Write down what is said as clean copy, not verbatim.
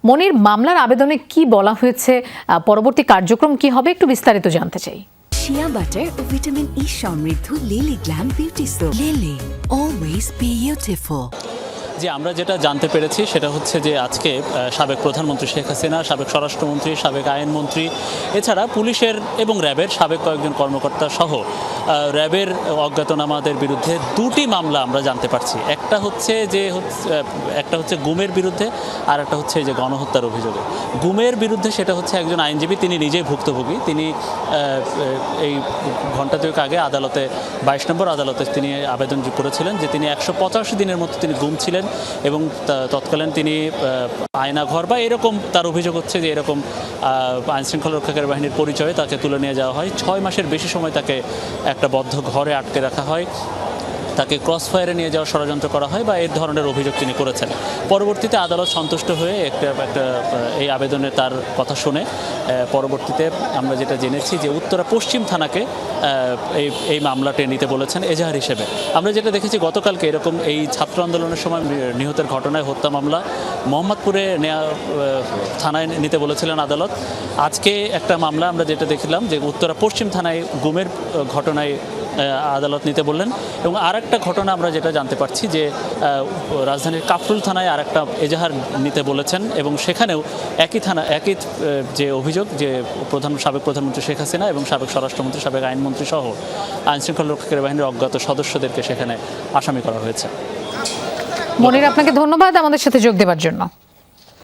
মনির, মামলার আবেদনে কি বলা হয়েছে, পরবর্তী কার্যক্রম কি হবে, একটু বিস্তারিত জানতে চাই। শিয়া বাটার ও ভিটামিন ই সমৃদ্ধ lily glam beauty soap. Lily, always beautiful. যে আমরা যেটা জানতে পেরেছি সেটা হচ্ছে যে আজকে সাবেক প্রধানমন্ত্রী শেখ হাসিনা, সাবেক স্বরাষ্ট্রমন্ত্রী, সাবেক আইনমন্ত্রী, এছাড়া পুলিশের এবং র্যাবের সাবেক কয়েকজন কর্মকর্তা সহ র্যাবের অজ্ঞাতনামাদের বিরুদ্ধে দুটি মামলা আমরা জানতে পারছি। একটা হচ্ছে গুমের বিরুদ্ধে, আর একটা হচ্ছে যে গণহত্যার অভিযোগে। গুমের বিরুদ্ধে সেটা হচ্ছে একজন আইনজীবী, তিনি নিজেই ভুক্তভোগী। তিনি এই ঘণ্টা দুয়েক আগে আদালতে 22 নম্বর আদালতে তিনি আবেদন করেছিলেন যে তিনি 185 দিনের মতো তিনি গুম ছিলেন এবং তৎকালীন তিনি আয়নাঘর বা এরকম তার অভিযোগ হচ্ছে যে এরকম আইনশৃঙ্খলা রক্ষাকারী বাহিনীর পরিচয়ে তাকে তুলে নিয়ে যাওয়া হয়। 6 মাসের বেশি সময় তাকে একটা বদ্ধ ঘরে আটকে রাখা হয়, তাকে ক্রস ফায়ারে নিয়ে যাওয়ার ষড়যন্ত্র করা হয় বা এই ধরনের অভিযোগ তিনি করেছেন। পরবর্তীতে আদালত সন্তুষ্ট হয়ে একটা এই আবেদনে তার কথা শুনে পরবর্তীতে আমরা যেটা জেনেছি যে উত্তরা পশ্চিম থানাকে এই মামলাটি নিতে বলেছেন এজাহার হিসেবে। আমরা যেটা দেখেছি গতকালকে এরকম এই ছাত্র আন্দোলনের সময় নিহতের ঘটনায় হত্যা মামলা মোহাম্মদপুরে থানায় নিতে বলেছিলেন আদালত। আজকে একটা মামলা আমরা যেটা দেখলাম যে উত্তরা পশ্চিম থানায় গুমের ঘটনায় আদালত নিতে বললেন। এবং আর একটা ঘটনা আমরা যেটা জানতে পারছি যে রাজধানীর কাফরুল থানায় আর একটা এজাহার নিতে বলেছেন এবং সেখানেও একই যে অভিযোগ যে সাবেক প্রধানমন্ত্রী শেখ হাসিনা এবং সাবেক স্বরাষ্ট্রমন্ত্রী, সাবেক আইনমন্ত্রী সহ আইনশৃঙ্খলা রক্ষাকারী বাহিনীর অজ্ঞাত সদস্যদেরকে সেখানে আসামি করা হয়েছে। মনির, আপনাকে ধন্যবাদ আমাদের সাথে যোগ দেওয়ার জন্য।